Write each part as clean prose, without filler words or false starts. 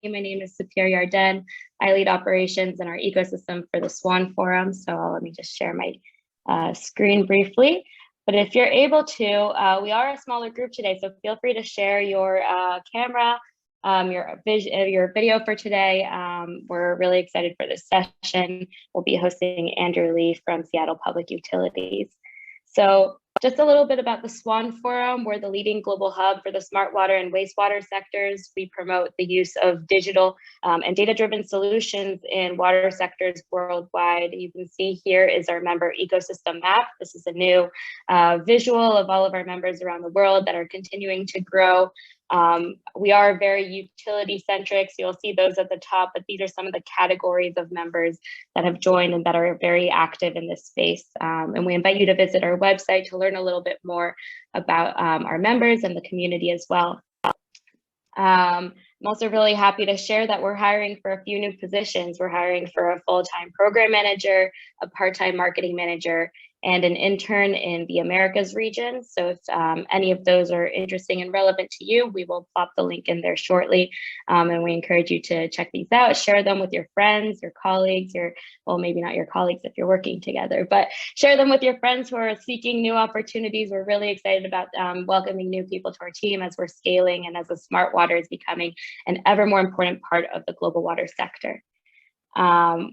My name is Superior Arden. I lead operations in our ecosystem for the Swan Forum. So let me just share my screen briefly. But if you're able to, we are a smaller group today, so feel free to share your camera, your video for today. We're really excited for this session. We'll be hosting Andrew Lee from Seattle Public Utilities. So just a little bit about the Swan Forum. We're the leading global hub for the smart water and wastewater sectors. We promote the use of digital and data-driven solutions in water sectors worldwide. You can see here is our member ecosystem map. This is a new visual of all of our members around the world that are continuing to grow. We are very utility centric, so you'll see those at the top, but these are some of the categories of members that have joined and that are very active in this space. And we invite you to visit our website to learn a little bit more about our members and the community as well. I'm also really happy to share that we're hiring for a few new positions. We're hiring for a full-time program manager, a part-time marketing manager, and an intern in the Americas region. So if any of those are interesting and relevant to you, we will plop the link in there shortly. And we encourage you to check these out, share them with your friends, your colleagues, well, maybe not your colleagues if you're working together, but share them with your friends who are seeking new opportunities. We're really excited about welcoming new people to our team as we're scaling and as the smart water is becoming an ever more important part of the global water sector.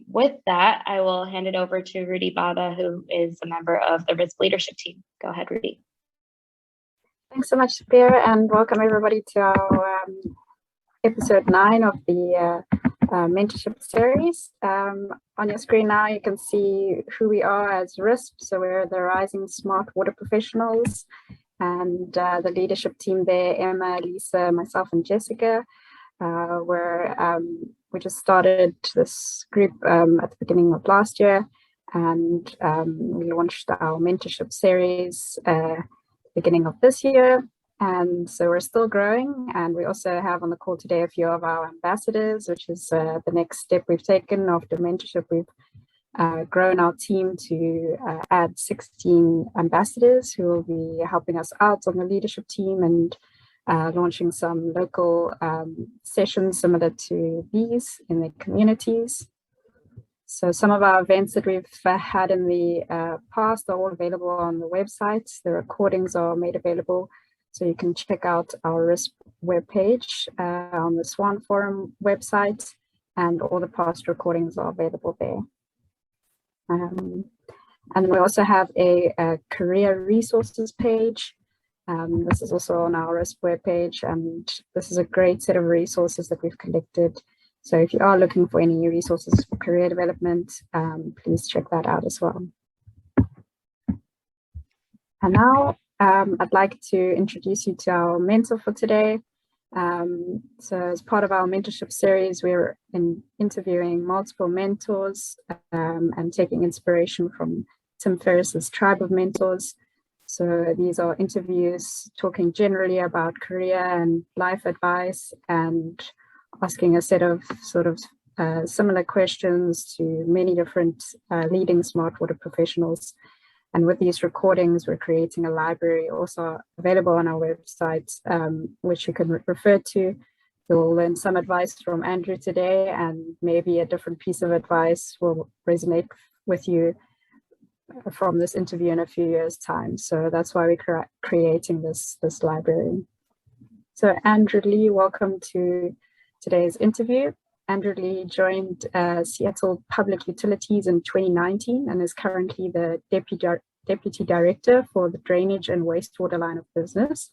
With that, I will hand it over to Rudy Bada, who is a member of the RiSWP leadership team. Go ahead, Rudy. Thanks so much, Pierre, and welcome everybody to our episode 9 of the Mentorship Series. On your screen now, you can see who we are as RiSWP. So we're the Rising Smart Water Professionals, and the leadership team there, Emma, Lisa, myself, and Jessica. We just started this group at the beginning of last year, and we launched our mentorship series beginning of this year. And so we're still growing, and we also have on the call today a few of our ambassadors, which is the next step we've taken after mentorship. We've grown our team to add 16 ambassadors who will be helping us out on the leadership team and launching some local sessions similar to these in the communities. So some of our events that we've had in the past are all available on the website. The recordings are made available, so you can check out our RiSWP webpage on the Swan Forum website, and all the past recordings are available there. And we also have a career resources page. This is also on our RiSWP webpage, and this is a great set of resources that we've collected. So if you are looking for any resources for career development, please check that out as well. And now I'd like to introduce you to our mentor for today. So as part of our mentorship series, we're interviewing multiple mentors and taking inspiration from Tim Ferriss's tribe of mentors. So these are interviews talking generally about career and life advice, and asking a set of sort of similar questions to many different leading smart water professionals. And with these recordings, we're creating a library also available on our website, which you can refer to. You'll learn some advice from Andrew today, and maybe a different piece of advice will resonate with you from this interview in a few years' time. So that's why we're creating this library. So Andrew Lee, welcome to today's interview. Andrew Lee joined Seattle Public Utilities in 2019 and is currently the Deputy Director for the Drainage and Wastewater line of business.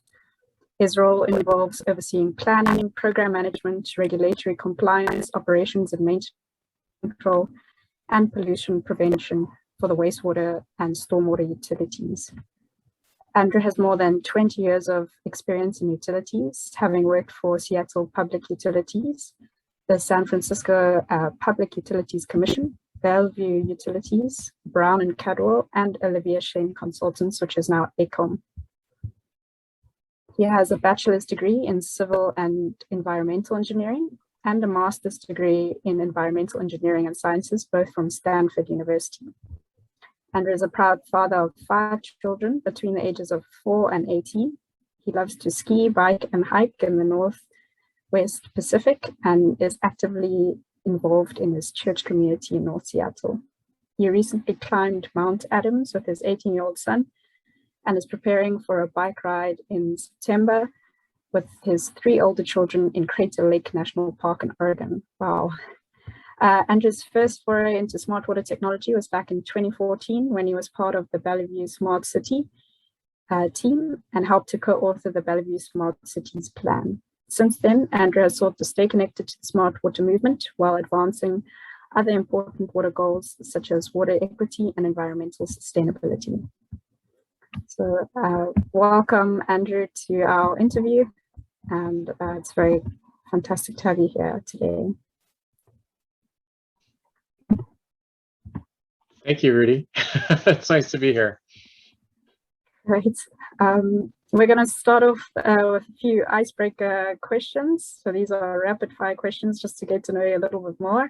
His role involves overseeing planning, program management, regulatory compliance, operations and maintenance control, and pollution prevention for the wastewater and stormwater utilities. Andrew has more than 20 years of experience in utilities, having worked for Seattle Public Utilities, the San Francisco Public Utilities Commission, Bellevue Utilities, Brown and Cadwell, and Olivia Shane Consultants, which is now AECOM. He has a bachelor's degree in civil and environmental engineering and a master's degree in environmental engineering and sciences, both from Stanford University. Andrew is a proud father of 5 children between the ages of 4 and 18. He loves to ski, bike, and hike in the West Pacific and is actively involved in his church community in North Seattle. He recently climbed Mount Adams with his 18-year-old son and is preparing for a bike ride in September with his 3 older children in Crater Lake National Park in Oregon. Wow. Andrew's first foray into smart water technology was back in 2014 when he was part of the Bellevue Smart City team and helped to co-author the Bellevue Smart Cities plan. Since then, Andrew has sought to stay connected to the smart water movement while advancing other important water goals such as water equity and environmental sustainability. So welcome, Andrew, to our interview, and it's very fantastic to have you here today. Thank you, Rudy. It's nice to be here. Great. We're going to start off with a few icebreaker questions. So these are rapid fire questions just to get to know you a little bit more.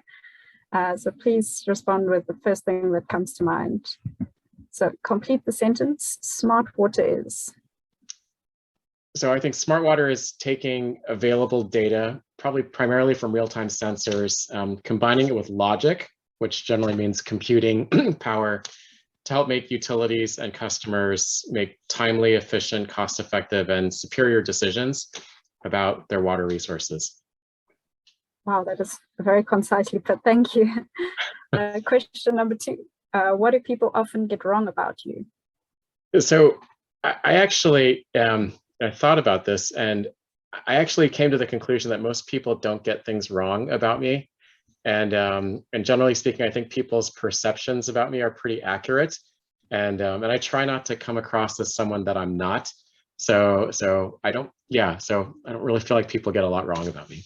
So please respond with the first thing that comes to mind. So complete the sentence, smart water is. So I think smart water is taking available data, probably primarily from real-time sensors, combining it with logic, which generally means computing power, to help make utilities and customers make timely, efficient, cost-effective, and superior decisions about their water resources. Wow, that is very concisely put. Thank you. Question number 2. What do people often get wrong about you? So I actually I thought about this, and I actually came to the conclusion that most people don't get things wrong about me. And generally speaking, I think people's perceptions about me are pretty accurate, and I try not to come across as someone that I'm not. So I don't really feel like people get a lot wrong about me.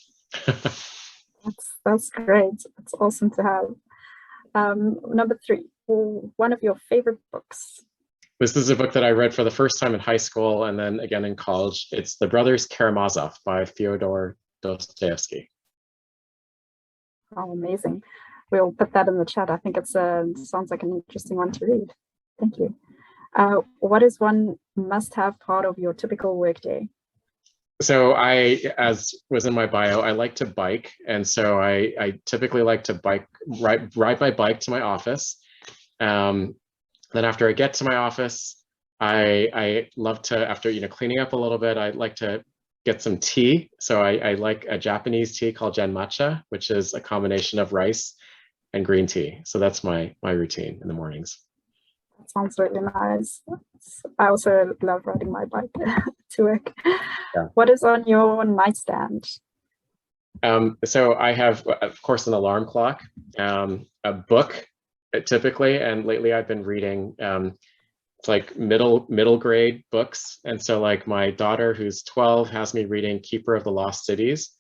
That's great. That's awesome to have. Number 3, one of your favorite books. This is a book that I read for the first time in high school and then again in college. It's The Brothers Karamazov by Fyodor Dostoevsky. Oh, amazing. We'll put that in the chat. I think it sounds like an interesting one to read. Thank you. What is one must-have part of your typical workday? So as was in my bio, I like to bike. And so I typically like to ride my bike to my office. Then after I get to my office, I love to, after cleaning up a little bit, I like to get some tea. So I like a Japanese tea called Genmatcha, which is a combination of rice and green tea. So that's my routine in the mornings. That sounds really nice. I also love riding my bike to work. Yeah. What is on your nightstand? So I have, of course, an alarm clock, a book typically, and lately I've been reading it's like middle grade books. And so like my daughter, who's 12, has me reading Keeper of the Lost Cities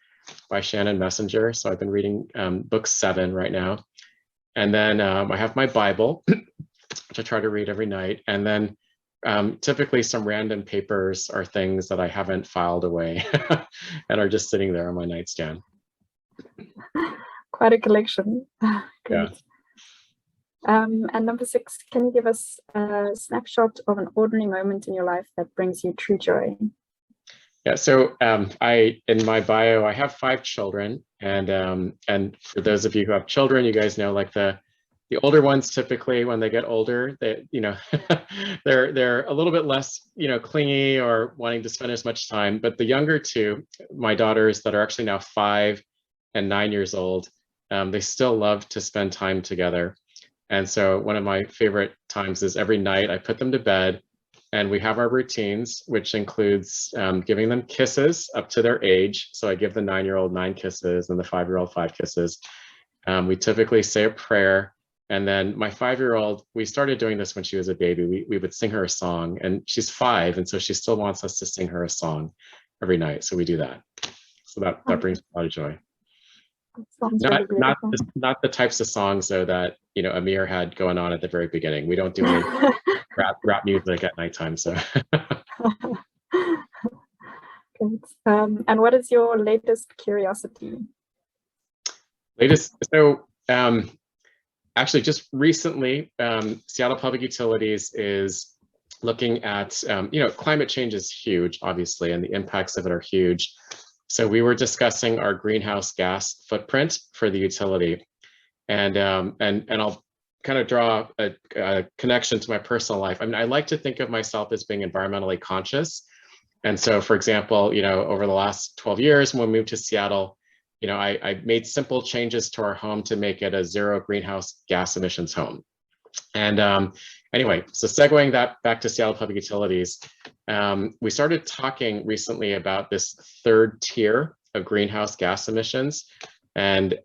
by Shannon Messenger. So I've been reading book 7 right now. And then I have my Bible, which I try to read every night. And then typically some random papers are things that I haven't filed away and are just sitting there on my nightstand. Quite a collection. Yeah. And number 6, can you give us a snapshot of an ordinary moment in your life that brings you true joy? Yeah, so in my bio, I have 5 children, and for those of you who have children, you guys know like the older ones typically when they get older, they they're a little bit less clingy or wanting to spend as much time. But the younger 2, my daughters that are actually now 5 and 9 years old, they still love to spend time together. And so one of my favorite times is every night I put them to bed and we have our routines, which includes giving them kisses up to their age. So I give the 9-year-old 9 kisses and the 5-year-old 5 kisses. We typically say a prayer. And then my 5-year-old, we started doing this when she was a baby. We would sing her a song, and she's 5. And so she still wants us to sing her a song every night. So we do that. So that brings a lot of joy. Not the types of songs though that Amir had going on at the very beginning. We don't do any rap music at nighttime. So. And what is your latest curiosity? So actually, just recently, Seattle Public Utilities is looking at climate change is huge, obviously, and the impacts of it are huge. So we were discussing our greenhouse gas footprint for the utility. And I'll kind of draw a connection to my personal life. I mean, I like to think of myself as being environmentally conscious. And so, for example, over the last 12 years, when we moved to Seattle, I made simple changes to our home to make it a zero greenhouse gas emissions home. And anyway, so segueing that back to Seattle Public Utilities, we started talking recently about this third tier of greenhouse gas emissions, and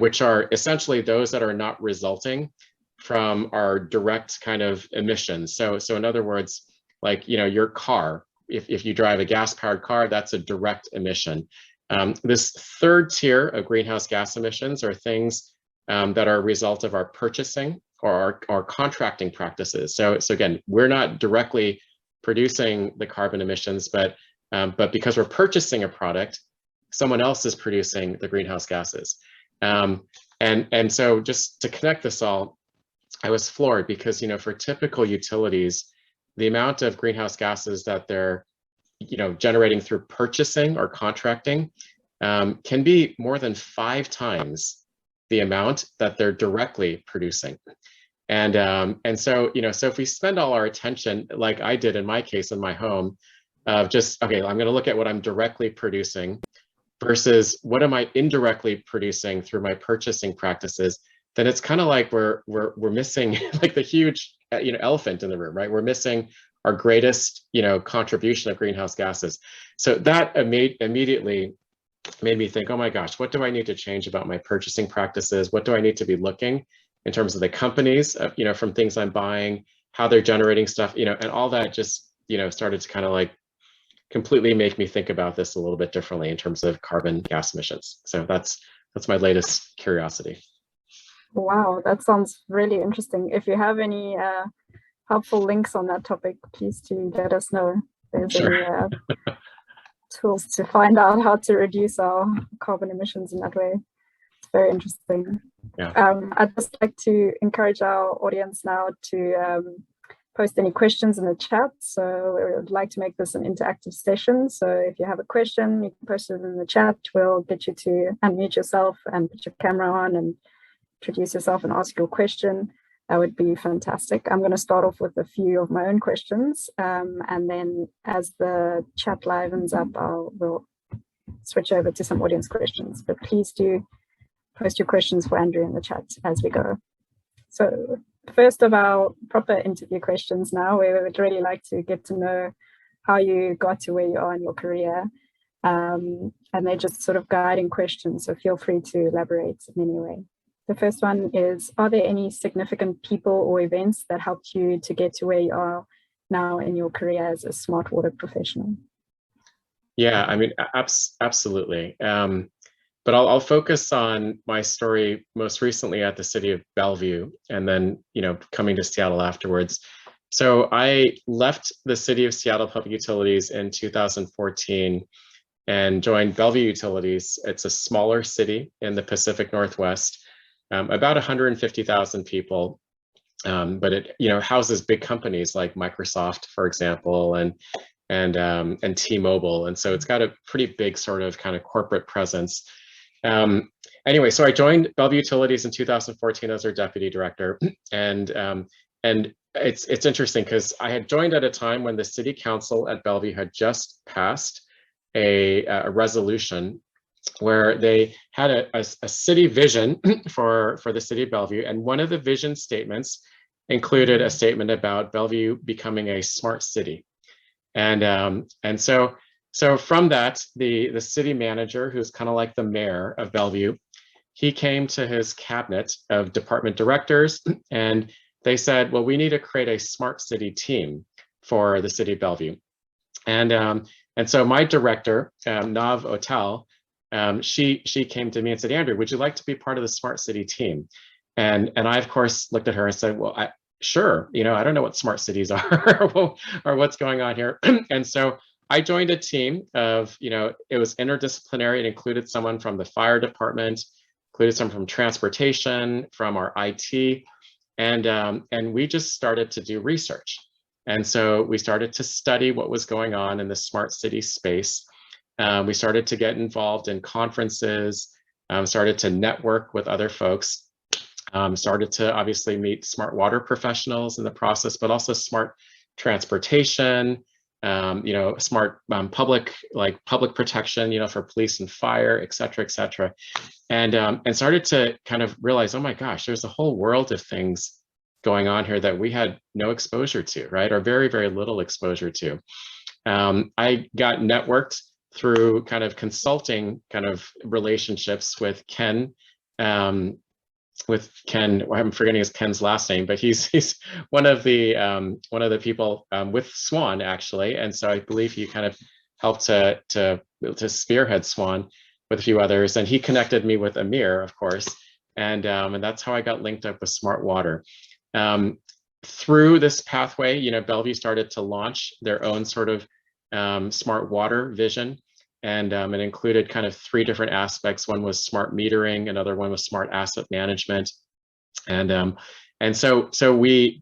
which are essentially those that are not resulting from our direct kind of emissions. So in other words, like your car, if you drive a gas-powered car, that's a direct emission. This third tier of greenhouse gas emissions are things that are a result of our purchasing or our contracting practices. So again, we're not directly producing the carbon emissions, but because we're purchasing a product, someone else is producing the greenhouse gases. And so just to connect this all, I was floored because for typical utilities, the amount of greenhouse gases that they're generating through purchasing or contracting can be more than 5 times the amount that they're directly producing. And so so if we spend all our attention, like I did in my case in my home, of just, okay, I'm going to look at what I'm directly producing versus what am I indirectly producing through my purchasing practices, then it's kind of like we're missing like the huge elephant in the room, right? We're missing our greatest contribution of greenhouse gases. So that immediately made me think, oh my gosh, what do I need to change about my purchasing practices? What do I need to be looking in terms of the companies, from things I'm buying, how they're generating stuff, and all that just started to kind of like completely make me think about this a little bit differently in terms of carbon gas emissions. So that's my latest curiosity. Wow, that sounds really interesting. If you have any helpful links on that topic, please do let us know. There's Sure. any tools to find out how to reduce our carbon emissions in that way. It's very interesting. Yeah. I'd just like to encourage our audience now to post any questions in the chat. So we would like to make this an interactive session. So if you have a question, you can post it in the chat. We'll get you to unmute yourself and put your camera on and introduce yourself and ask your question. That would be fantastic. I'm going to start off with a few of my own questions. And then as the chat livens up, we'll switch over to some audience questions. But please do post your questions for Andrew in the chat as we go. So first of our proper interview questions now, we would really like to get to know how you got to where you are in your career. And they're just sort of guiding questions, so feel free to elaborate in any way. The first one is, are there any significant people or events that helped you to get to where you are now in your career as a smart water professional? Yeah, I mean, absolutely. But I'll focus on my story most recently at the city of Bellevue, and then coming to Seattle afterwards. So I left the city of Seattle Public Utilities in 2014 and joined Bellevue Utilities. It's a smaller city in the Pacific Northwest, about 150,000 people, but it houses big companies like Microsoft, for example, and T-Mobile, and so it's got a pretty big sort of kind of corporate presence. Anyway, so I joined Bellevue Utilities in 2014 as their deputy director, and it's interesting because I had joined at a time when the city council at Bellevue had just passed a resolution where they had a city vision for the city of Bellevue, and one of the vision statements included a statement about Bellevue becoming a smart city, and so from that, the city manager, who's kind of like the mayor of Bellevue, he came to his cabinet of department directors, and they said, well, we need to create a smart city team for the city of Bellevue. And so my director, Nav Otel, she came to me and said, Andrew, would you like to be part of the smart city team? And I, of course, looked at her and said, well, sure, I don't know what smart cities are or what's going on here. And so I joined a team of, it was interdisciplinary. It included someone from the fire department, included someone from transportation, from our IT, and we just started to do research. And so we started to study what was going on in the smart city space. We started to get involved in conferences, started to network with other folks, started to obviously meet smart water professionals in the process, but also smart transportation, smart public protection, for police and fire, et cetera, and started to kind of realize, oh my gosh, there's a whole world of things going on here that we had no exposure to, right, or very, very little exposure to. I got networked through kind of consulting kind of relationships with Ken. I'm forgetting Ken's last name, but he's one of the people with Swan, actually, and so I believe he kind of helped to spearhead Swan with a few others, and he connected me with Amir, of course, and that's how I got linked up with Smart Water. Through this pathway, Bellevue started to launch their own sort of smart water vision, and it included kind of 3 different aspects. One was smart metering, another one was smart asset management, and so we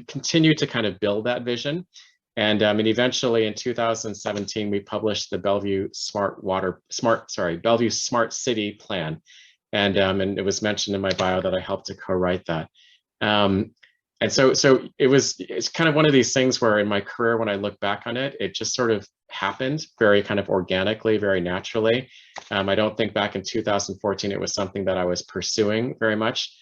continued to kind of build that vision, and eventually in 2017 we published the Bellevue Bellevue Smart City Plan, and it was mentioned in my bio that I helped to co-write that. And so it's kind of one of these things where in my career, when I look back on it, it just sort of happened very kind of organically, very naturally. I don't think back in 2014 it was something that I was pursuing very much.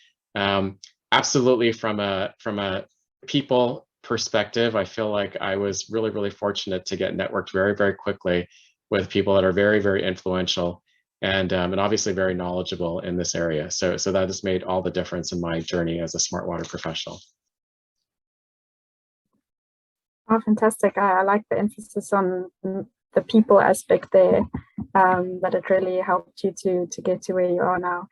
Absolutely, from a people perspective, I feel like I was really, really fortunate to get networked very, very quickly with people that are very, very influential and obviously very knowledgeable in this area. So that has made all the difference in my journey as a smart water professional. Oh, fantastic. I like the emphasis on the people aspect there, that it really helped you to get to where you are now.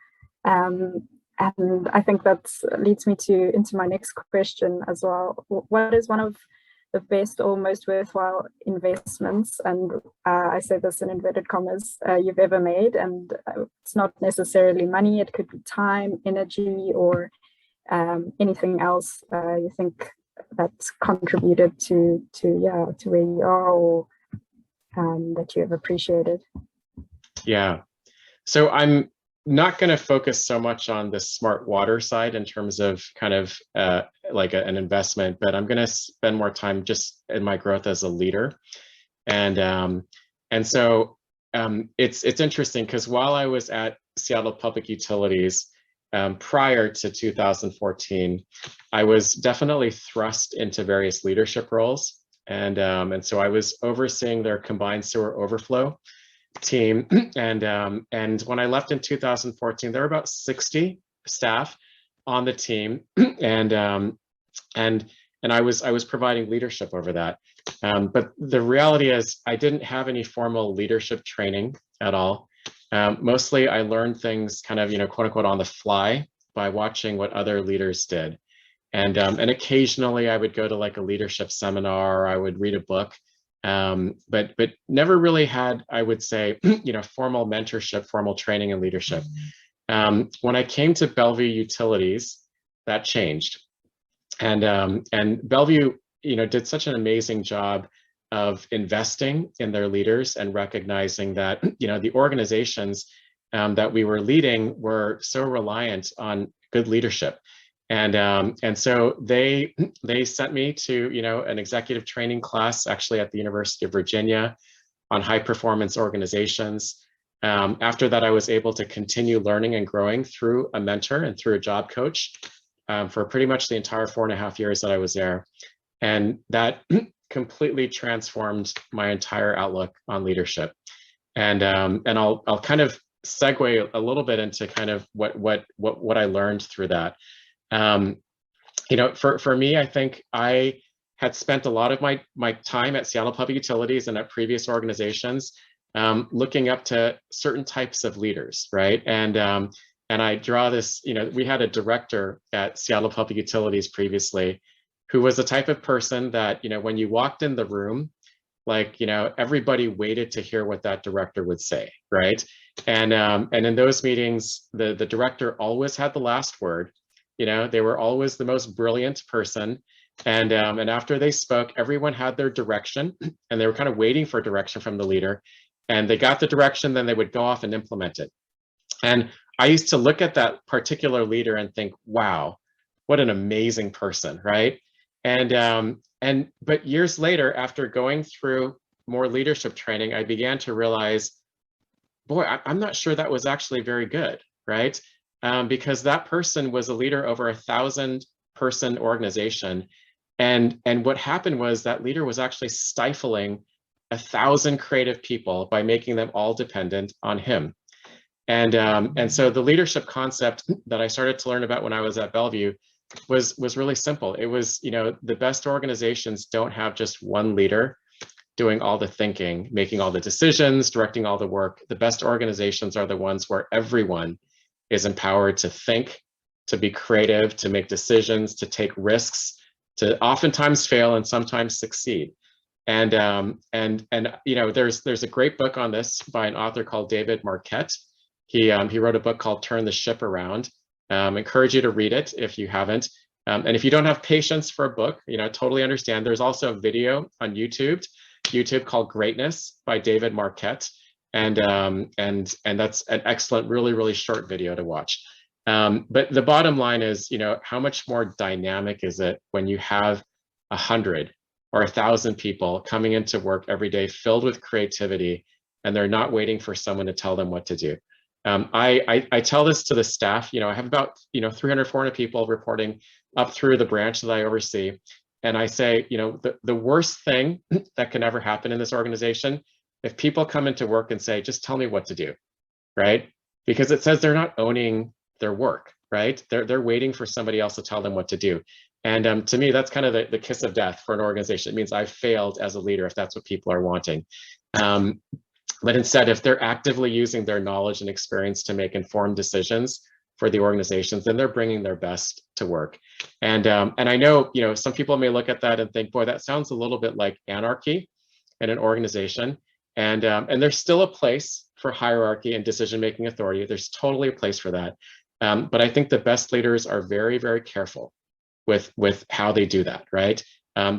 And I think that leads me into my next question as well. What is one of the best or most worthwhile investments, and I say this in inverted commas, you've ever made? And it's not necessarily money, it could be time, energy, or anything else you think that's contributed to where you are, or that you have appreciated. Yeah, so I'm not going to focus so much on the smart water side in terms of kind of like an investment, but I'm going to spend more time just in my growth as a leader. And so it's interesting because while I was at Seattle Public Utilities, prior to 2014, I was definitely thrust into various leadership roles, and so I was overseeing their combined sewer overflow team, and when I left in 2014, there were about 60 staff on the team, and I was providing leadership over that. But the reality is, I didn't have any formal leadership training at all. Mostly I learned things kind of, quote unquote, on the fly by watching what other leaders did. And occasionally I would go to like a leadership seminar, or I would read a book, but never really had, I would say, formal mentorship, formal training in leadership. When I came to Bellevue Utilities, that changed. And Bellevue, did such an amazing job of investing in their leaders and recognizing that, the organizations that we were leading were so reliant on good leadership. And so they sent me to, an executive training class, actually at the University of Virginia, on high performance organizations. After that, I was able to continue learning and growing through a mentor and through a job coach for pretty much the entire 4.5 years that I was there. And that completely transformed my entire outlook on leadership. And I'll kind of segue a little bit into kind of what I learned through that. For me, I think I had spent a lot of my time at Seattle Public Utilities and at previous organizations looking up to certain types of leaders, right? And I draw this, we had a director at Seattle Public Utilities previously who was the type of person that, when you walked in the room, like, everybody waited to hear what that director would say, right? And in those meetings, the director always had the last word. They were always the most brilliant person. And after they spoke, everyone had their direction, and they were kind of waiting for direction from the leader. and they got the direction, then they would go off and implement it. And I used to look at that particular leader and think, wow, what an amazing person, right? But years later, after going through more leadership training, I began to realize, boy, I'm not sure that was actually very good, right? Because that person was a leader over a 1,000-person organization. And what happened was that leader was actually stifling 1,000 creative people by making them all dependent on him. And so the leadership concept that I started to learn about when I was at Bellevue was really simple. It was, the best organizations don't have just one leader doing all the thinking, making all the decisions, directing all the work. The best organizations are the ones where everyone is empowered to think, to be creative, to make decisions, to take risks, to oftentimes fail and sometimes succeed. And there's a great book on this by an author called David Marquette. He wrote a book called Turn the Ship Around. Encourage you to read it if you haven't. And if you don't have patience for a book, totally understand. There's also a video on YouTube called Greatness by David Marquette. And that's an excellent, really, really short video to watch. But the bottom line is, how much more dynamic is it when you have 100 or 1,000 people coming into work every day filled with creativity, and they're not waiting for someone to tell them what to do. I tell this to the staff. I have about 300, 400 people reporting up through the branch that I oversee, and I say, the worst thing that can ever happen in this organization, if people come into work and say, just tell me what to do, right? Because it says they're not owning their work, right? They're waiting for somebody else to tell them what to do. And to me, that's kind of the kiss of death for an organization. It means I've failed as a leader if that's what people are wanting. But instead, if they're actively using their knowledge and experience to make informed decisions for the organizations, then they're bringing their best to work. And I know, some people may look at that and think, boy, that sounds a little bit like anarchy in an organization. And there's still a place for hierarchy and decision-making authority. There's totally a place for that. But I think the best leaders are very, very careful with how they do that, right?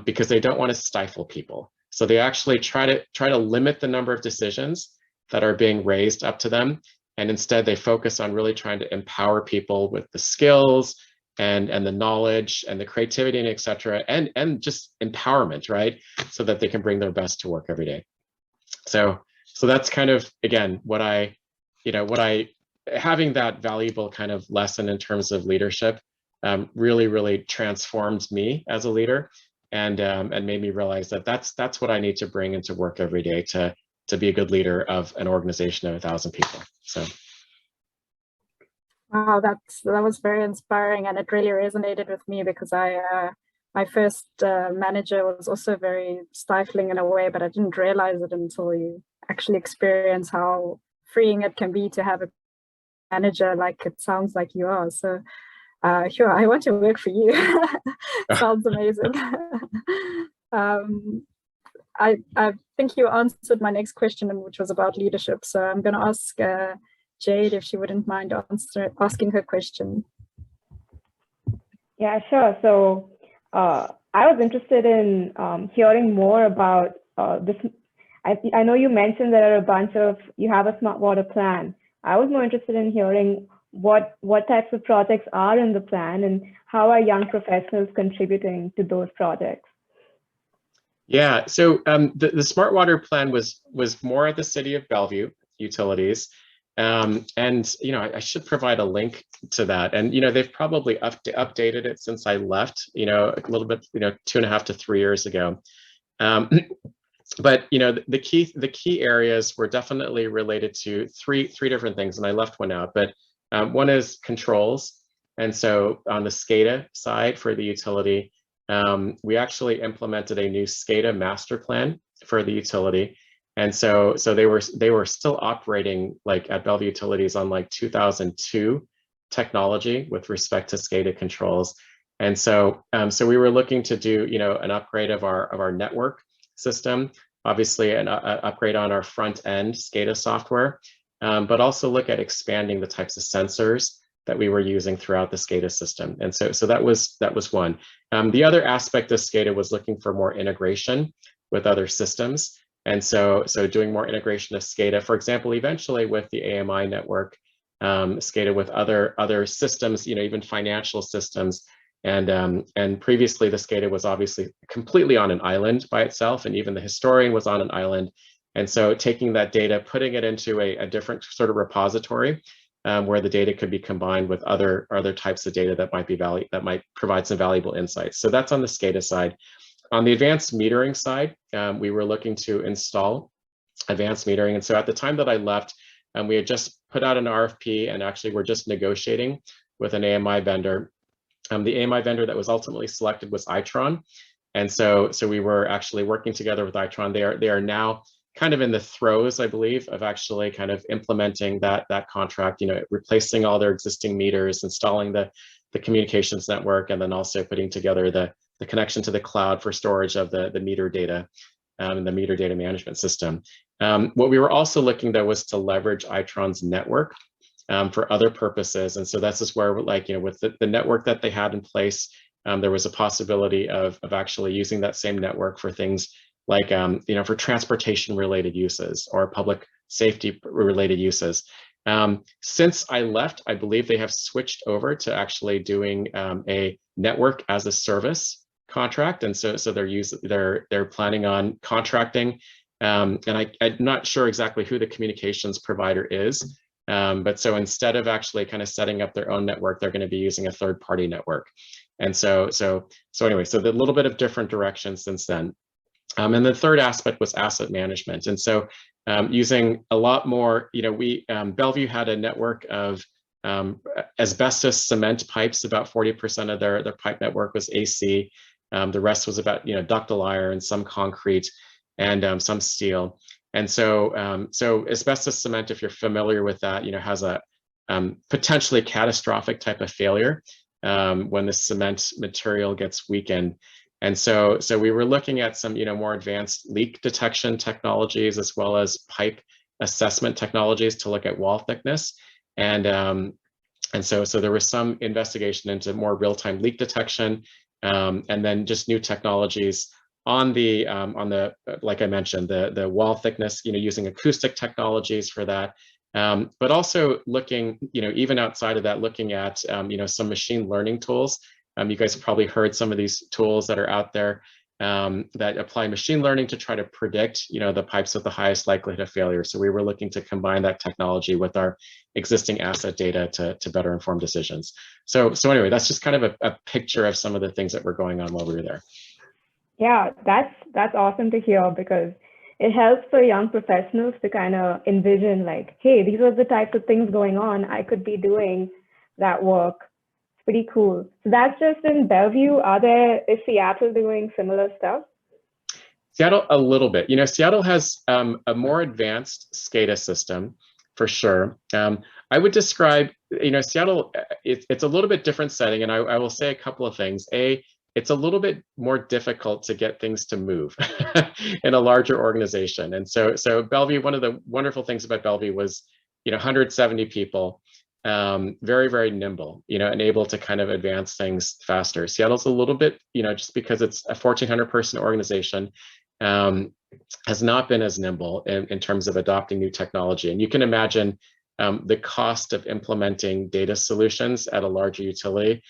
Because they don't want to stifle people. So they actually try to limit the number of decisions that are being raised up to them. And instead they focus on really trying to empower people with the skills and the knowledge and the creativity and et cetera, and just empowerment, right? So that they can bring their best to work every day. So that's kind of, again, what I having that valuable kind of lesson in terms of leadership really, really transformed me as a leader. And made me realize that that's what I need to bring into work every day to be a good leader of an organization of 1,000 people. So, wow, that was very inspiring, and it really resonated with me because my first manager was also very stifling in a way, but I didn't realize it until you actually experience how freeing it can be to have a manager like it sounds like you are. So. Sure, I want to work for you. Sounds amazing. I think you answered my next question, which was about leadership. So I'm going to ask Jade if she wouldn't mind asking her question. Yeah, sure. So I was interested in hearing more about this. I know you mentioned there are you have a smart water plan. I was more interested in hearing what types of projects are in the plan and how are young professionals contributing to those projects? Yeah, so the Smart Water Plan was more at the City of Bellevue Utilities. And, I should provide a link to that. And, they've probably updated it since I left, a little bit, 2.5 to 3 years ago. But, the key areas were definitely related to three different things, and I left one out, but one is controls. And so on the SCADA side for the utility, we actually implemented a new SCADA master plan for the utility. And so they were still operating like at Bellevue Utilities on like 2002 technology with respect to SCADA controls. And so we were looking to do, an upgrade of our network system, obviously an upgrade on our front end SCADA software. But also look at expanding the types of sensors that we were using throughout the SCADA system. And so that was one. The other aspect of SCADA was looking for more integration with other systems. And so doing more integration of SCADA, for example, eventually with the AMI network, SCADA with other systems, even financial systems. And previously the SCADA was obviously completely on an island by itself, and even the historian was on an island. And so taking that data, putting it into a different sort of repository where the data could be combined with other types of data that might provide some valuable insights. So that's on the SCADA side. On the advanced metering side, we were looking to install advanced metering. And so at the time that I left, we had just put out an RFP, and actually we're just negotiating with an AMI vendor. The AMI vendor that was ultimately selected was Itron. And so we were actually working together with Itron. They are now kind of in the throes, I believe, of actually kind of implementing that contract, replacing all their existing meters, installing the communications network, and then also putting together the connection to the cloud for storage of the meter data and the meter data management system. What we were also looking, though, was to leverage Itron's network for other purposes. And so that's just where, with the network that they had in place, there was a possibility of actually using that same network for things like, for transportation related uses or public safety related uses. Since I left, I believe they have switched over to actually doing a network as a service contract. And so they're planning on contracting. And I'm not sure exactly who the communications provider is. But so instead of actually kind of setting up their own network, they're going to be using a third-party network. And so anyway, so the little bit of different direction since then. And the third aspect was asset management. And so using a lot more, Bellevue had a network of asbestos cement pipes. About 40% of their pipe network was AC. The rest was about, ductile iron, some concrete, and some steel. And so asbestos cement, if you're familiar with that, has a potentially catastrophic type of failure when the cement material gets weakened. And so we were looking at some, more advanced leak detection technologies, as well as pipe assessment technologies to look at wall thickness. And so there was some investigation into more real-time leak detection, and then just new technologies on the like I mentioned, the wall thickness, using acoustic technologies for that, but also looking, even outside of that, looking at some machine learning tools. You guys have probably heard some of these tools that are out there that apply machine learning to try to predict, the pipes with the highest likelihood of failure. So we were looking to combine that technology with our existing asset data to better inform decisions. So anyway, that's just kind of a picture of some of the things that were going on while we were there. Yeah, that's awesome to hear, because it helps for young professionals to kind of envision, like, hey, these are the types of things going on. I could be doing that work. It's pretty cool. So that's just in Bellevue. Is Seattle doing similar stuff? Seattle, a little bit. Seattle has a more advanced SCADA system, for sure. I would describe, Seattle, it's a little bit different setting, and I will say a couple of things. It's a little bit more difficult to get things to move in a larger organization. And so Bellevue, one of the wonderful things about Bellevue was, 170 people, very, very nimble, and able to kind of advance things faster. Seattle's a little bit, just because it's a 1,400 person organization, has not been as nimble in terms of adopting new technology. And you can imagine the cost of implementing data solutions at a larger utility.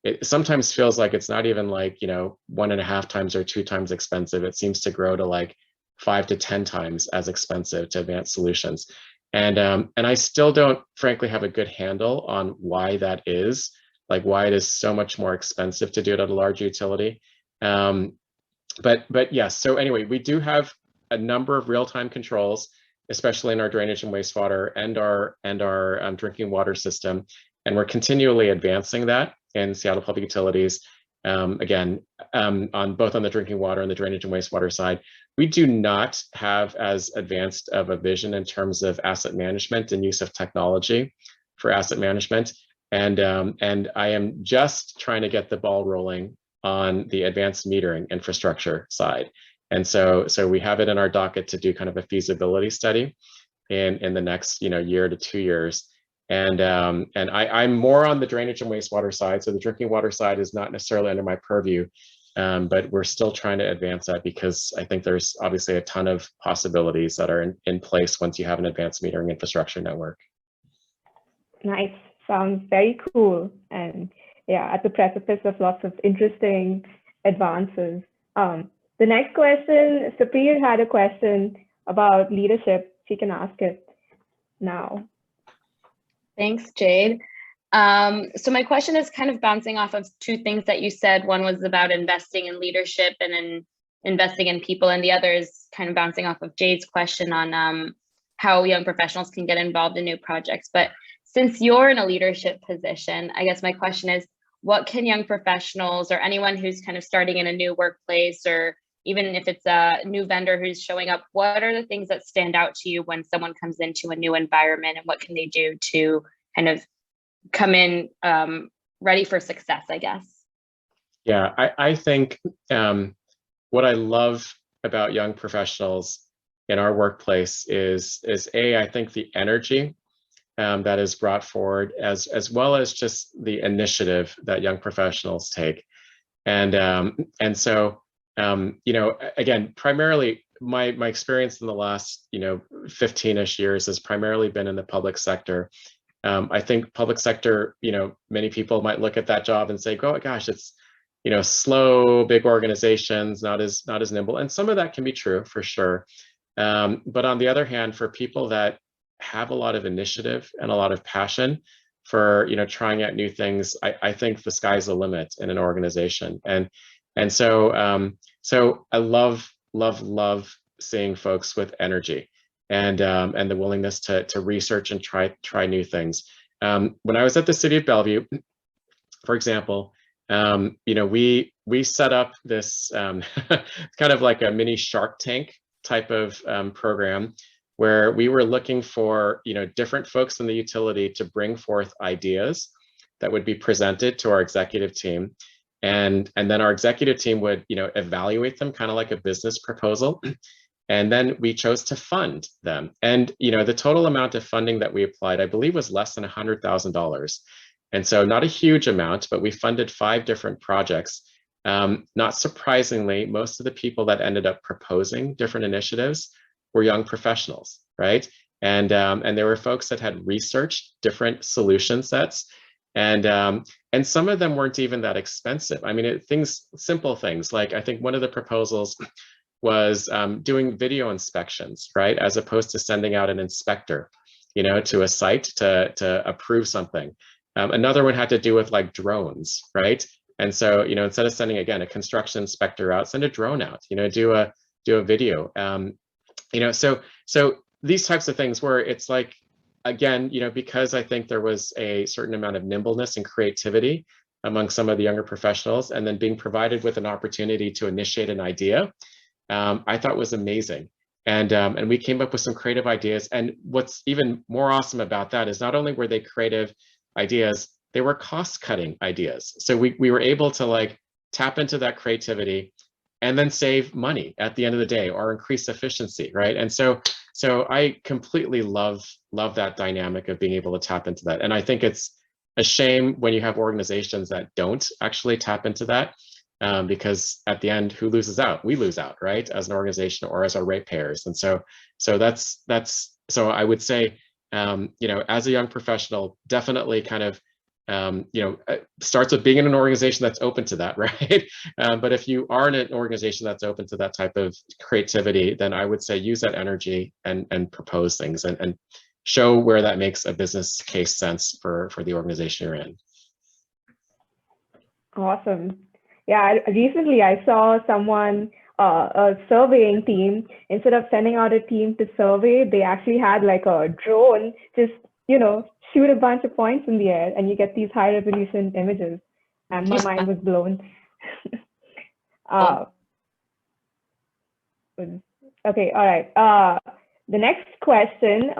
It sometimes feels like it's not even like, 1.5 times or 2 times expensive. It seems to grow to like 5 to 10 times as expensive to advance solutions. And I still don't, frankly, have a good handle on why that is, like why it is so much more expensive to do it at a large utility. But yes, so anyway, we do have a number of real-time controls, especially in our drainage and wastewater and our drinking water system. And we're continually advancing that in Seattle Public Utilities. Again, on both on the drinking water and the drainage and wastewater side, we do not have as advanced of a vision in terms of asset management and use of technology for asset management. And I am just trying to get the ball rolling on the advanced metering infrastructure side. And so we have it in our docket to do kind of a feasibility study in the next year to 2 years. And I'm more on the drainage and wastewater side. So the drinking water side is not necessarily under my purview. but we're still trying to advance that because I think there's obviously a ton of possibilities that are in place once you have an advanced metering infrastructure network. Nice. Sounds very cool. And yeah, at the precipice of lots of interesting advances. The next question, Sapir had a question about leadership. She can ask it now. Thanks, Jade. So my question is kind of bouncing off of two things that you said. One was about investing in leadership and in investing in people, and the other is kind of bouncing off of Jade's question on how young professionals can get involved in new projects. But since you're in a leadership position, I guess my question is, what can young professionals or anyone who's kind of starting in a new workplace, or even if it's a new vendor who's showing up, what are the things that stand out to you when someone comes into a new environment, and what can they do to kind of come in ready for success, I guess? Yeah, I think what I love about young professionals in our workplace is I think the energy that is brought forward, as well as just the initiative that young professionals take. And so, you know, again, primarily my experience in the last, you know, 15-ish years has primarily been in the public sector. I think public sector, you know, many people might look at that job and say, oh gosh, it's, you know, slow, big organizations, not as nimble. And some of that can be true for sure. But on the other hand, for people that have a lot of initiative and a lot of passion for, you know, trying out new things, I think the sky's the limit in an organization. And so so I love seeing folks with energy and the willingness to research and try new things. When I was at the City of Bellevue, for example, you know, we set up this kind of like a mini Shark Tank type of program, where we were looking for, you know, different folks in the utility to bring forth ideas that would be presented to our executive team. And then our executive team would, you know, evaluate them kind of like a business proposal. And then we chose to fund them. And, you know, the total amount of funding that we applied, I believe, was less than $100,000. And so not a huge amount, but we funded 5 different projects. Not surprisingly, most of the people that ended up proposing different initiatives were young professionals, right? And there were folks that had researched different solution sets, and some of them weren't even that expensive. I mean, simple things like, I think one of the proposals was doing video inspections, right, as opposed to sending out an inspector, you know, to a site to approve something. Another one had to do with like drones, right? And so, you know, instead of sending, again, a construction inspector out, send a drone out, you know, do a video. You know, so these types of things where it's like, again, you know, because I think there was a certain amount of nimbleness and creativity among some of the younger professionals, and then being provided with an opportunity to initiate an idea, I thought was amazing. And we came up with some creative ideas. And what's even more awesome about that is not only were they creative ideas, they were cost-cutting ideas. So we were able to like tap into that creativity and then save money at the end of the day, or increase efficiency, right? And so I completely love that dynamic of being able to tap into that. And I think it's a shame when you have organizations that don't actually tap into that, because at the end, who loses out? We lose out, right? As an organization or as our ratepayers. And so so I would say, you know, as a young professional, definitely kind of, you know, starts with being in an organization that's open to that, right? But if you are in an organization that's open to that type of creativity, then I would say use that energy and propose things and show where that makes a business case sense for the organization you're in. Awesome. Yeah, recently I saw someone, a surveying team, instead of sending out a team to survey, they actually had like a drone just, you know, shoot a bunch of points in the air, and you get these high resolution images. And my mind was blown. Okay, all right. The next question,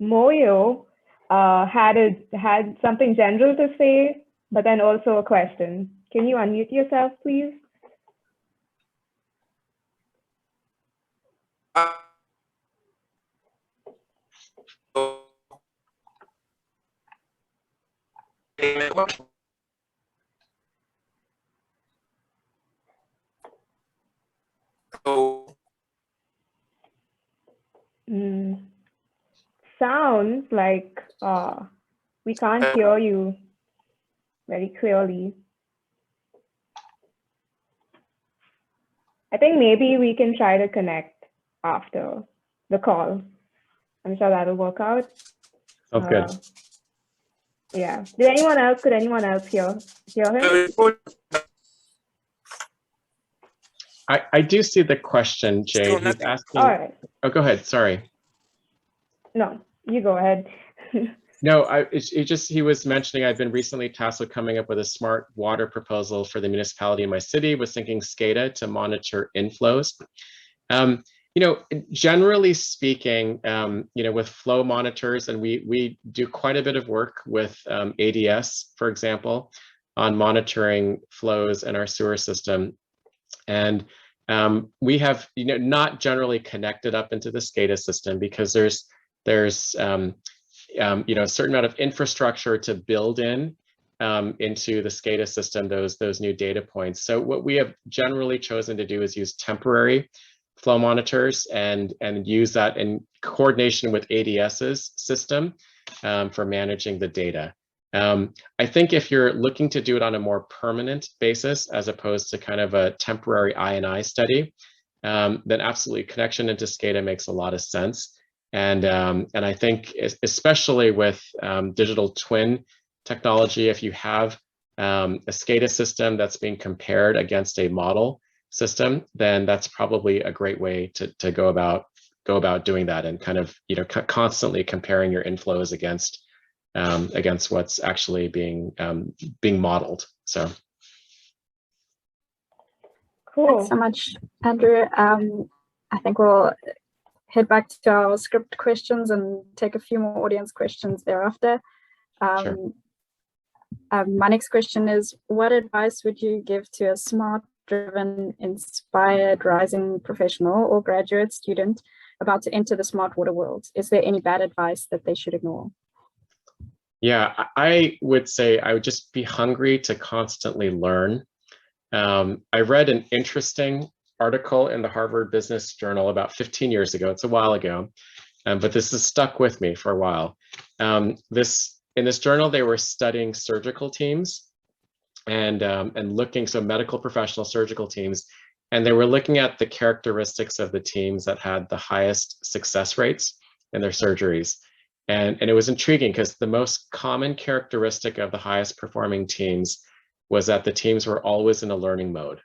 Moyo had something general to say, but then also a question. Can you unmute yourself, please? Sounds like we can't hear you very clearly. I think maybe we can try to connect after the call. I'm sure that'll work out. Sounds good. Yeah. Could anyone else hear him? I do see the question, Jade. He's asking. All right. Oh, go ahead. Sorry. No, you go ahead. No, he was mentioning I've been recently tasked with coming up with a smart water proposal for the municipality in my city. Was thinking SCADA to monitor inflows. Generally speaking, with flow monitors, and we do quite a bit of work with ADS, for example, on monitoring flows in our sewer system. And we have, not generally connected up into the SCADA system because there's a certain amount of infrastructure to build into the SCADA system those new data points. So what we have generally chosen to do is use temporary flow monitors and use that in coordination with ADS's system for managing the data. I think if you're looking to do it on a more permanent basis, as opposed to kind of a temporary I&I study, then absolutely connection into SCADA makes a lot of sense. And I think especially with digital twin technology, if you have a SCADA system that's being compared against a model system, then that's probably a great way to go about doing that, and kind of constantly comparing your inflows against what's actually being modeled. So cool. Thanks so much, Andrew. I think we'll head back to our script questions and take a few more audience questions thereafter. Sure. My next question is, what advice would you give to a smart, driven, inspired, rising professional or graduate student about to enter the smart water world? Is there any bad advice that they should ignore? Yeah, I would say I would just be hungry to constantly learn. I read an interesting article in the Harvard Business Journal about 15 years ago. It's a while ago, but this has stuck with me for a while. In this journal, they were studying surgical teams and looking, so medical professional surgical teams, and they were looking at the characteristics of the teams that had the highest success rates in their surgeries. And it was intriguing because the most common characteristic of the highest performing teams was that the teams were always in a learning mode.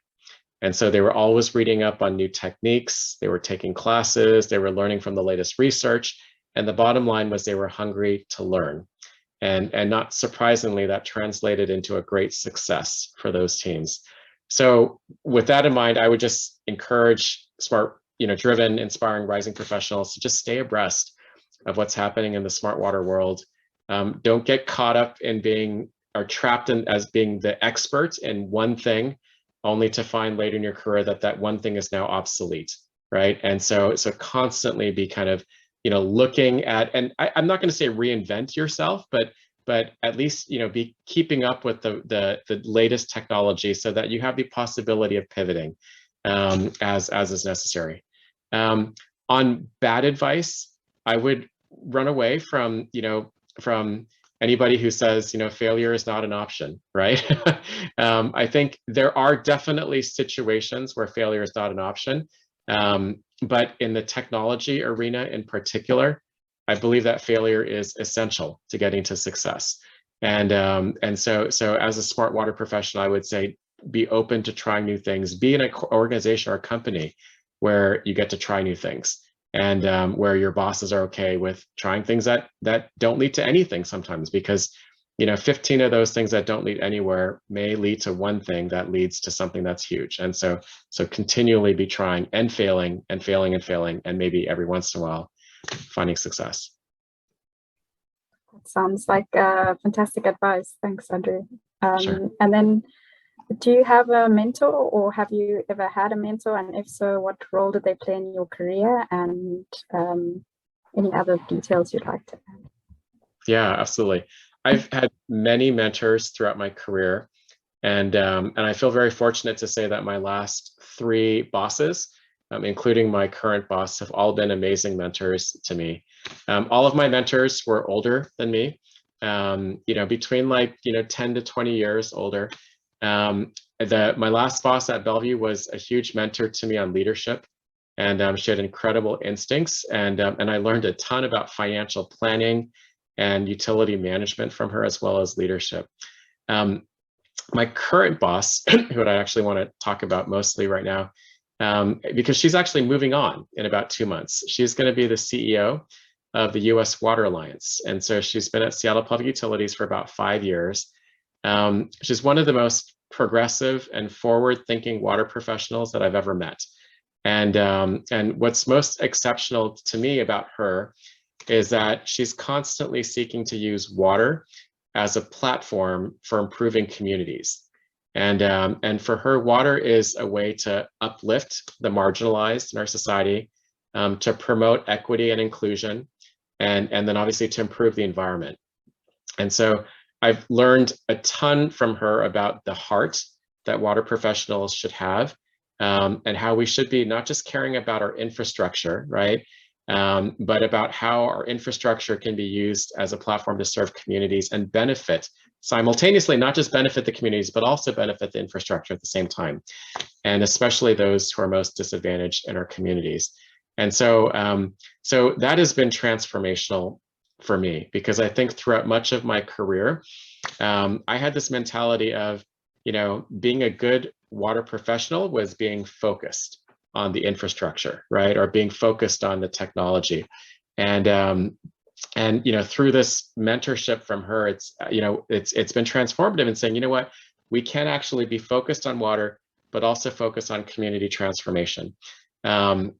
And so they were always reading up on new techniques, they were taking classes, they were learning from the latest research, and the bottom line was they were hungry to learn. And not surprisingly, that translated into a great success for those teams. So with that in mind, I would just encourage smart, driven, inspiring, rising professionals to just stay abreast of what's happening in the smart water world. Don't get caught up in trapped in as being the expert in one thing, only to find later in your career that one thing is now obsolete, right? And so constantly be kind of, looking at, and I'm not going to say reinvent yourself, but at least, be keeping up with the latest technology so that you have the possibility of pivoting as is necessary. On bad advice, I would run away from anybody who says, failure is not an option, right? I think there are definitely situations where failure is not an option. But in the technology arena in particular, I believe that failure is essential to getting to success. And so as a smart water professional, I would say, be open to trying new things, be in an organization or a company where you get to try new things, and where your bosses are okay with trying things that don't lead to anything sometimes, because 15 of those things that don't lead anywhere may lead to one thing that leads to something that's huge. And so continually be trying and failing and failing and failing, and maybe every once in a while finding success. That sounds like fantastic advice. Thanks, Andrew. Sure. And then, do you have a mentor, or have you ever had a mentor? And if so, what role did they play in your career? And any other details you'd like to add? Yeah, absolutely. I've had many mentors throughout my career, and I feel very fortunate to say that my last 3 bosses including my current boss, have all been amazing mentors to me. All of my mentors were older than me, between 10 to 20 years older. My last boss at Bellevue was a huge mentor to me on leadership, and she had incredible instincts, and I learned a ton about financial planning and utility management from her, as well as leadership. My current boss, who I actually want to talk about mostly right now, because she's actually moving on in about 2 months. She's going to be the CEO of the U.S. Water Alliance, and so she's been at Seattle Public Utilities for about 5 years. She's one of the most progressive and forward-thinking water professionals that I've ever met. And what's most exceptional to me about her is that she's constantly seeking to use water as a platform for improving communities. And for her, water is a way to uplift the marginalized in our society, to promote equity and inclusion, and then obviously to improve the environment. And so I've learned a ton from her about the heart that water professionals should have, and how we should be not just caring about our infrastructure, right? But about how our infrastructure can be used as a platform to serve communities and benefit simultaneously, not just benefit the communities, but also benefit the infrastructure at the same time, and especially those who are most disadvantaged in our communities. And so, so that has been transformational for me, because I think throughout much of my career, I had this mentality of, being a good water professional was being focused on the infrastructure, right? Or being focused on the technology. And through this mentorship from her, it's been transformative in saying, what, we can actually be focused on water, but also focus on community transformation. And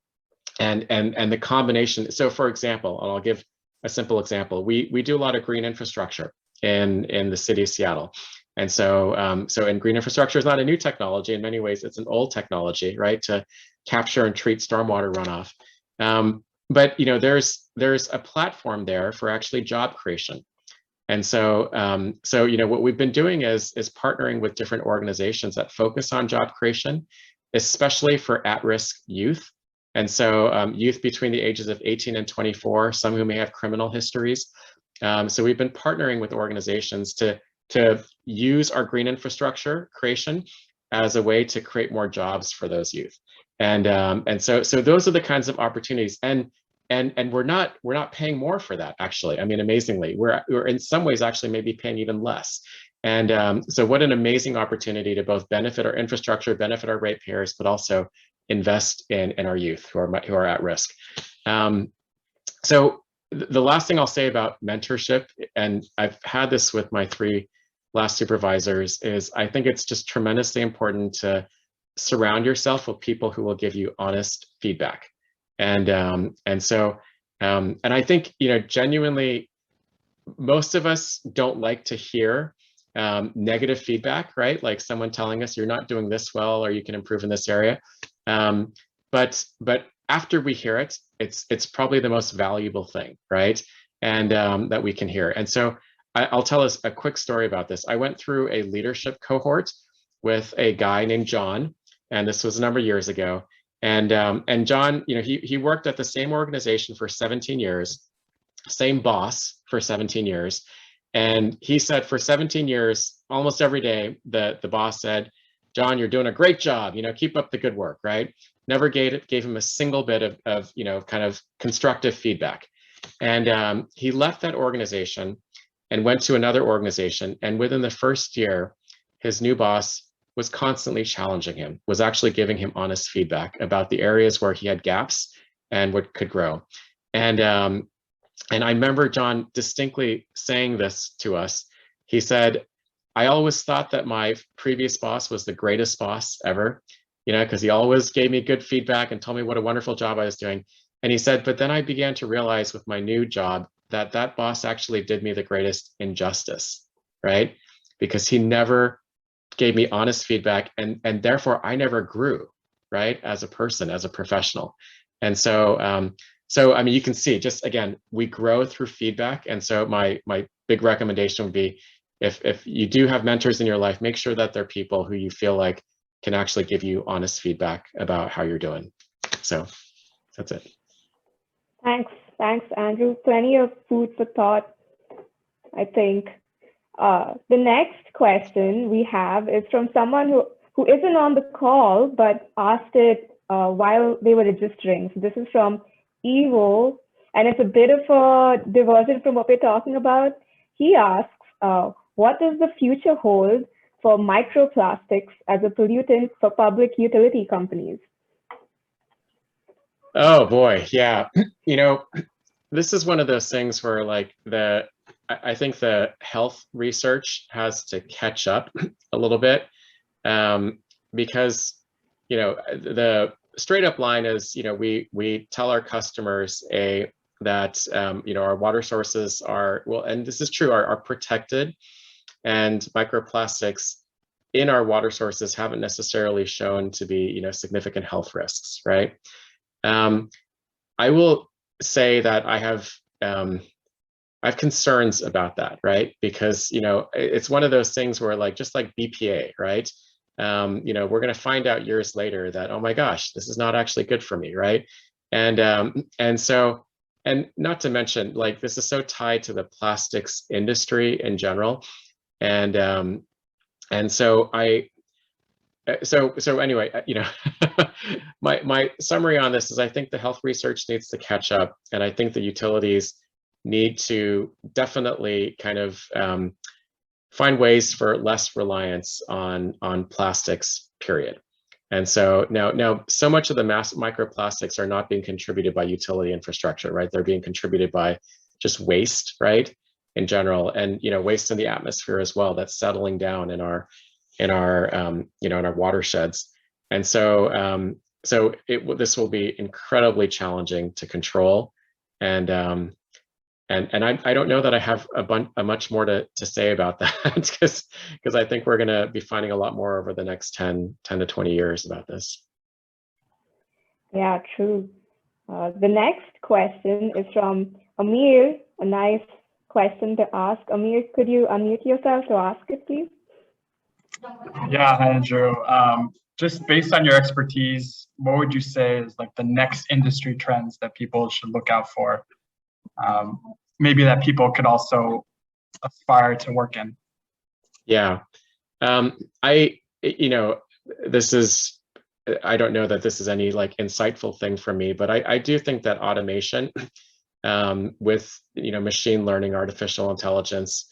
the combination. So for example, and I'll give a simple example, we do a lot of green infrastructure in the city of Seattle. And so, and green infrastructure is not a new technology. In many ways, it's an old technology, right, to capture and treat stormwater runoff. But there's a platform there for actually job creation. And so, what we've been doing is partnering with different organizations that focus on job creation, especially for at-risk youth. And so, youth between the ages of 18 and 24, some who may have criminal histories. So we've been partnering with organizations to use our green infrastructure creation as a way to create more jobs for those youth. And so those are the kinds of opportunities, and we're not paying more for that, actually. I mean, amazingly, we're in some ways actually maybe paying even less. And so what an amazing opportunity to both benefit our infrastructure, benefit our ratepayers, but also invest in our youth who are at risk. So the last thing I'll say about mentorship, and I've had this with my 3 last supervisors, is I think it's just tremendously important to surround yourself with people who will give you honest feedback. And I think, genuinely, most of us don't like to hear negative feedback, right? Like someone telling us you're not doing this well, or you can improve in this area. But after we hear it, it's probably the most valuable thing, right? And that we can hear. And so I'll tell us a quick story about this. I went through a leadership cohort with a guy named John, and this was a number of years ago. And John, he worked at the same organization for 17 years, same boss for 17 years. And he said for 17 years, almost every day, the boss said, "John, you're doing a great job. Keep up the good work," right? Never gave him a single bit of kind of constructive feedback. And he left that organization and went to another organization. And within the first year, his new boss was constantly challenging him, was actually giving him honest feedback about the areas where he had gaps and what could grow. And I remember John distinctly saying this to us. He said, "I always thought that my previous boss was the greatest boss ever, because he always gave me good feedback and told me what a wonderful job I was doing." And he said, "But then I began to realize with my new job that boss actually did me the greatest injustice," right? Because he never gave me honest feedback, and therefore I never grew, right, as a person, as a professional. And so, I mean, you can see, just again, we grow through feedback. And so my big recommendation would be, if you do have mentors in your life, make sure that they're people who you feel like can actually give you honest feedback about how you're doing. So that's it. Thanks, Andrew. Plenty of food for thought, I think. The next question we have is from someone who isn't on the call, but asked it while they were registering. So this is from Evo, and it's a bit of a diversion from what we're talking about. He asks, what does the future hold for microplastics as a pollutant for public utility companies? Oh boy, yeah. You know, this is one of those things where like I think the health research has to catch up a little bit, because, you know, the straight up line is, you know, we tell our customers that you know, our water sources are, well, and this is true, are protected, and microplastics in our water sources haven't necessarily shown to be, you know, significant health risks, right? I will say that I have concerns about that, right? Because, you know, it's one of those things where, like, just like BPA, right? You know, we're going to find out years later that, oh my gosh, this is not actually good for me, right? And so, and not to mention, like, this is so tied to the plastics industry in general, and so so anyway, you know, my summary on this is I think the health research needs to catch up, and I think the utilities need to definitely kind of find ways for less reliance on plastics, period. And so now so much of the microplastics are not being contributed by utility infrastructure, right? They're being contributed by just waste, right, in general, and, you know, waste in the atmosphere as well that's settling down in our you know, in our watersheds. And so this will be incredibly challenging to control, and I don't know that I have a much more to say about that, because I think we're going to be finding a lot more over the next 10 to 20 years about this. Yeah, true. The next question is from Amir. A nice question to ask. Amir, could you unmute yourself to ask it, please? Yeah, Andrew. Just based on your expertise, what would you say is like the next industry trends that people should look out for? Maybe that people could also aspire to work in. Yeah, you know, this is, I don't know that this is any like insightful thing for me, but I do think that automation with, you know, machine learning, artificial intelligence,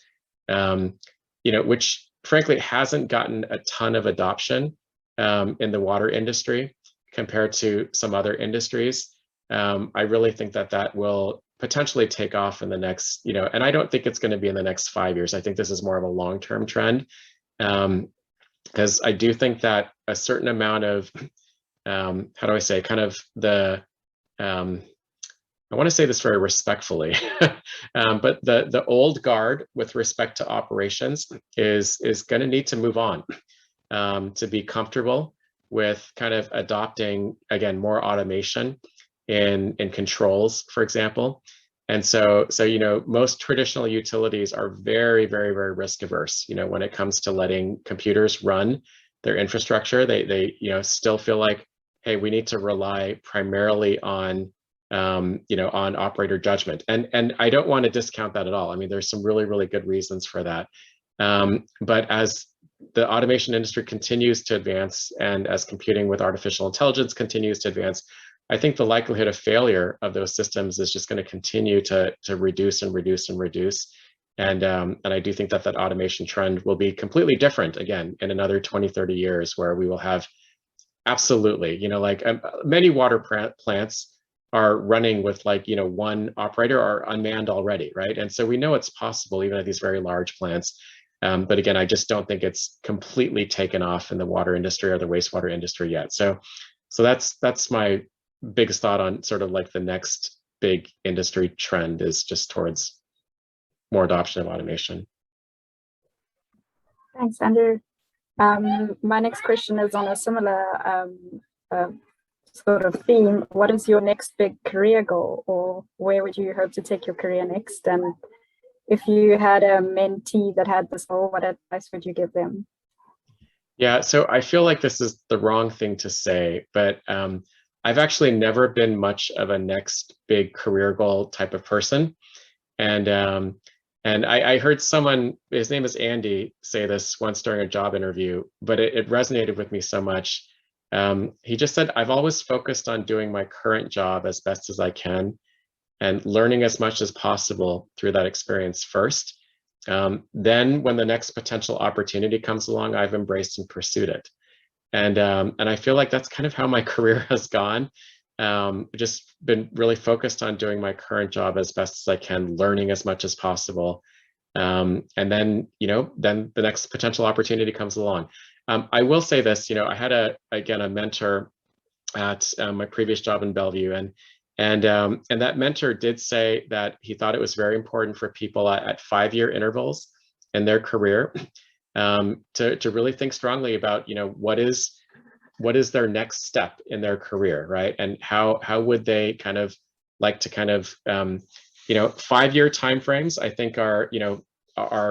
you know, which frankly hasn't gotten a ton of adoption in the water industry compared to some other industries. I really think that will potentially take off in the next, you know, and I don't think it's going to be in the next 5 years. I think this is more of a long-term trend, because I do think that a certain amount of, how do I say, kind of the, I want to say this very respectfully, but the old guard with respect to operations is going to need to move on to be comfortable with kind of adopting, again, more automation in controls, for example. And so you know, most traditional utilities are very, very, very risk averse, you know, when it comes to letting computers run their infrastructure. They you know, still feel like, hey, we need to rely primarily on you know, on operator judgment. And I don't want to discount that at all. I mean, there's some really, really good reasons for that. But as the automation industry continues to advance, and as computing with artificial intelligence continues to advance, I think the likelihood of failure of those systems is just going to continue to reduce and reduce and reduce. And I do think that automation trend will be completely different again in another 20, 30 years, where we will have absolutely, you know, like many water plants are running with, like, you know, one operator or unmanned already, right? And so we know it's possible even at these very large plants. But again, I just don't think it's completely taken off in the water industry or the wastewater industry yet. So that's my biggest thought on sort of like the next big industry trend is just towards more adoption of automation. Thanks, Andrew. My next question is on a similar sort of theme. What is your next big career goal, or where would you hope to take your career next? And if you had a mentee that had this goal, what advice would you give them? Yeah, so I feel like this is the wrong thing to say, but I've actually never been much of a next big career goal type of person. And I heard someone, his name is Andy, say this once during a job interview, but it resonated with me so much. He just said, I've always focused on doing my current job as best as I can and learning as much as possible through that experience first. Then when the next potential opportunity comes along, I've embraced and pursued it. And I feel like that's kind of how my career has gone. Just been really focused on doing my current job as best as I can, learning as much as possible. And then, then the next potential opportunity comes along. I will say this, I had a mentor at my previous job in Bellevue, and that mentor did say that he thought it was very important for people at 5-year intervals in their career to really think strongly about, what is their next step in their career, right? And how would they kind of like to 5-year timeframes, I think are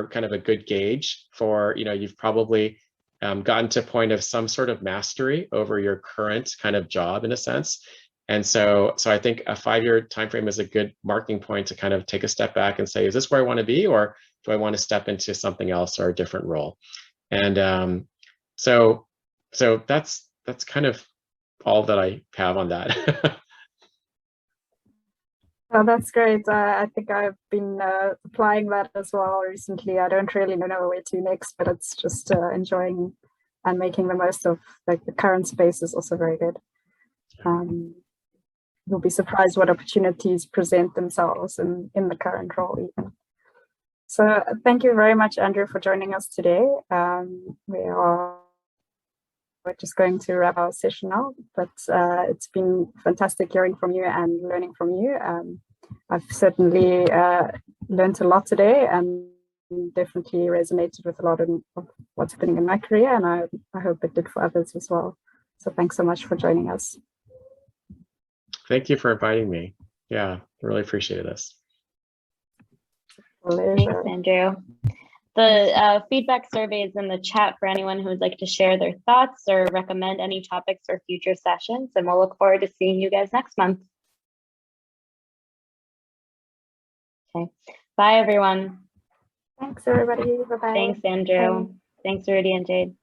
kind of a good gauge for, you've probably gotten to a point of some sort of mastery over your current kind of job in a sense. And so I think a 5-year timeframe is a good marking point to kind of take a step back and say, is this where I want to be, or do I want to step into something else or a different role? And so that's kind of all that I have on that. Well, that's great. I think I've been applying that as well recently. I don't really know where to next, but it's just enjoying and making the most of the current space is also very good. You'll be surprised what opportunities present themselves in the current role even. So thank you very much, Andrew, for joining us today. We're just going to wrap our session now, but it's been fantastic hearing from you and learning from you. I've certainly learned a lot today and definitely resonated with a lot of what's happening in my career, and I hope it did for others as well. So thanks so much for joining us. Thank you for inviting me. Yeah, I really appreciate this. Thanks, Andrew. The feedback survey is in the chat for anyone who would like to share their thoughts or recommend any topics for future sessions, and we'll look forward to seeing you guys next month. Okay, bye everyone. Thanks everybody, bye-bye. Thanks, Andrew. Bye. Thanks, Rudy and Jade.